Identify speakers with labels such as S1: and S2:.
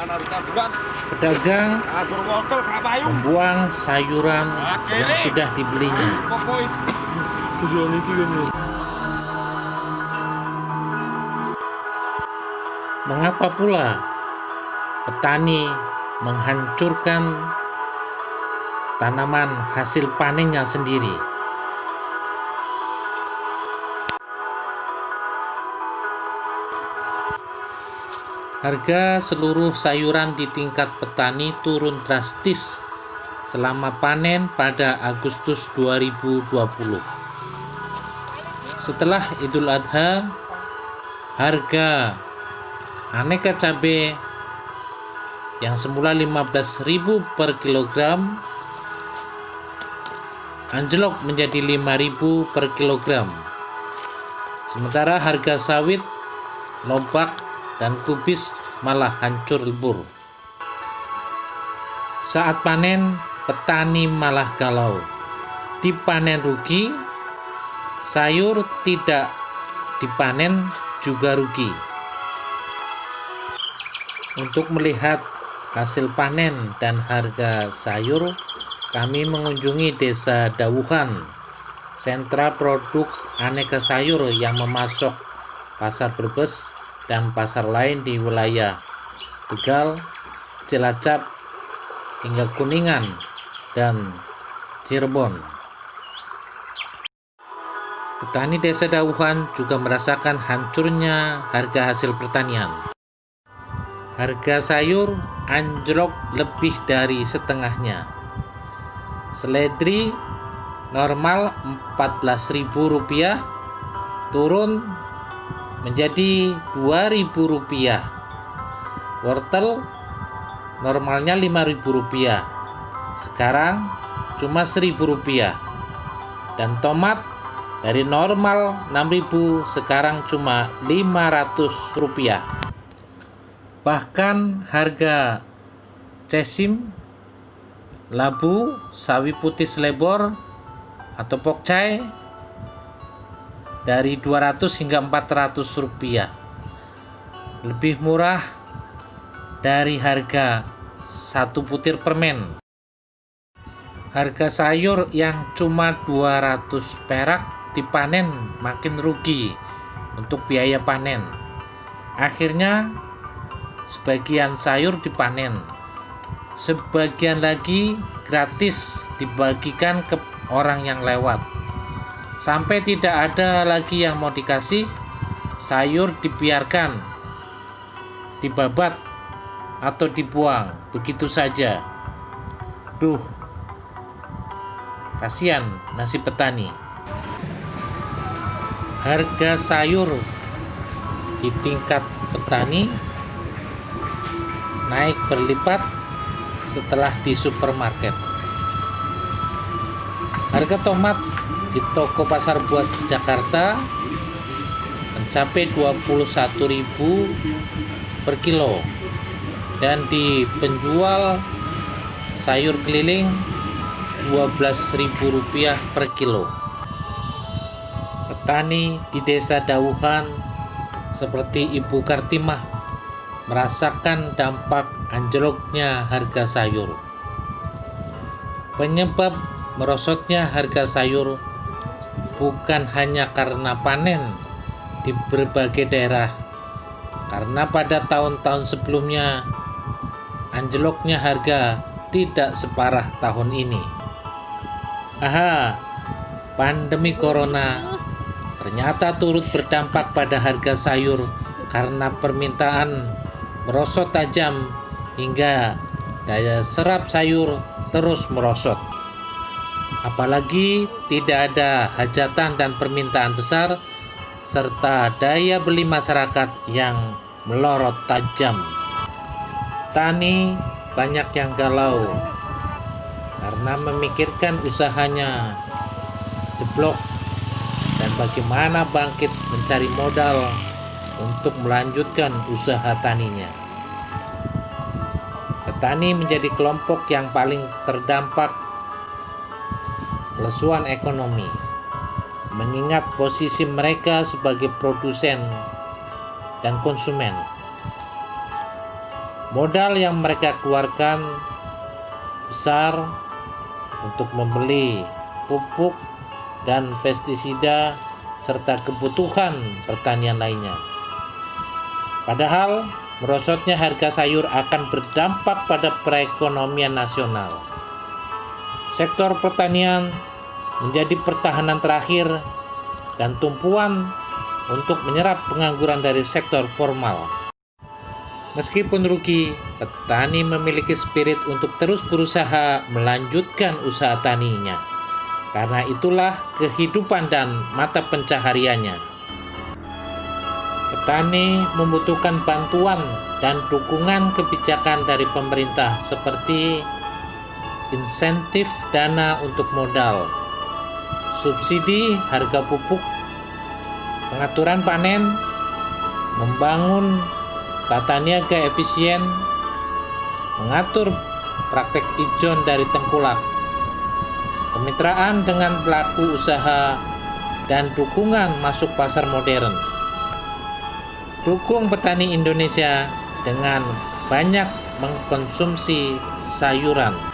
S1: Pedagang membuang sayuran yang sudah dibelinya. Mengapa pula petani menghancurkan tanaman hasil panennya sendiri? Harga seluruh sayuran di tingkat petani turun drastis selama panen pada Agustus 2020. Setelah Idul Adha, harga aneka cabai yang semula 15.000 per kilogram anjlok menjadi 5.000 per kilogram. Sementara harga sawit, lobak, dan kubis malah hancur lebur. Saat panen, petani malah galau. Dipanen rugi, sayur tidak dipanen juga rugi. Untuk melihat hasil panen dan harga sayur, kami mengunjungi Desa Dawuhan, sentra produk aneka sayur yang memasok pasar Brebes dan pasar lain di wilayah Tegal, Cilacap, hingga Kuningan dan Cirebon. Petani Desa Dawuhan juga merasakan hancurnya harga hasil pertanian. Harga sayur anjlok lebih dari setengahnya. Seledri normal Rp14.000 turun menjadi Rp2.000. Wortel normalnya Rp5.000, sekarang cuma Rp1.000. Dan tomat dari normal Rp6.000, sekarang cuma Rp500. Bahkan harga cesim, labu, sawi putih selebor atau pokcai dari Rp200 hingga Rp400, lebih murah dari harga satu butir permen. Harga sayur yang cuma 200 perak dipanen makin rugi untuk biaya panen. Akhirnya sebagian sayur dipanen, sebagian lagi gratis dibagikan ke orang yang lewat. Sampai tidak ada lagi yang mau dikasih, sayur dibiarkan, dibabat, atau dibuang begitu saja. Duh, kasihan nasib petani. Harga sayur di tingkat petani naik berlipat setelah di supermarket. Harga tomat di toko pasar buah Jakarta mencapai Rp21.000 per kilo, dan di penjual sayur keliling Rp12.000 per kilo. Petani di Desa Dawuhan seperti Ibu Kartimah merasakan dampak anjloknya harga sayur. Penyebab merosotnya harga sayur bukan hanya karena panen di berbagai daerah, karena pada tahun-tahun sebelumnya anjloknya harga tidak separah tahun ini. Pandemi corona ternyata turut berdampak pada harga sayur karena permintaan merosot tajam hingga daya serap sayur terus merosot. Apalagi tidak ada hajatan dan permintaan besar, serta daya beli masyarakat yang melorot tajam. Tani banyak yang galau karena memikirkan usahanya jeblok dan bagaimana bangkit mencari modal untuk melanjutkan usaha taninya. Petani menjadi kelompok yang paling terdampak lesuan ekonomi, mengingat posisi mereka sebagai produsen dan konsumen. Modal yang mereka keluarkan besar untuk membeli pupuk dan pestisida serta kebutuhan pertanian lainnya. Padahal merosotnya harga sayur akan berdampak pada perekonomian nasional. Sektor pertanian menjadi pertahanan terakhir dan tumpuan untuk menyerap pengangguran dari sektor formal. Meskipun rugi, petani memiliki spirit untuk terus berusaha melanjutkan usaha taninya. Karena itulah kehidupan dan mata pencahariannya. Petani membutuhkan bantuan dan dukungan kebijakan dari pemerintah seperti insentif dana untuk modal, subsidi harga pupuk, pengaturan panen, membangun tata niaga efisien, mengatur praktek ijon dari tengkulak, kemitraan dengan pelaku usaha, dan dukungan masuk pasar modern. Dukung petani Indonesia dengan banyak mengkonsumsi sayuran.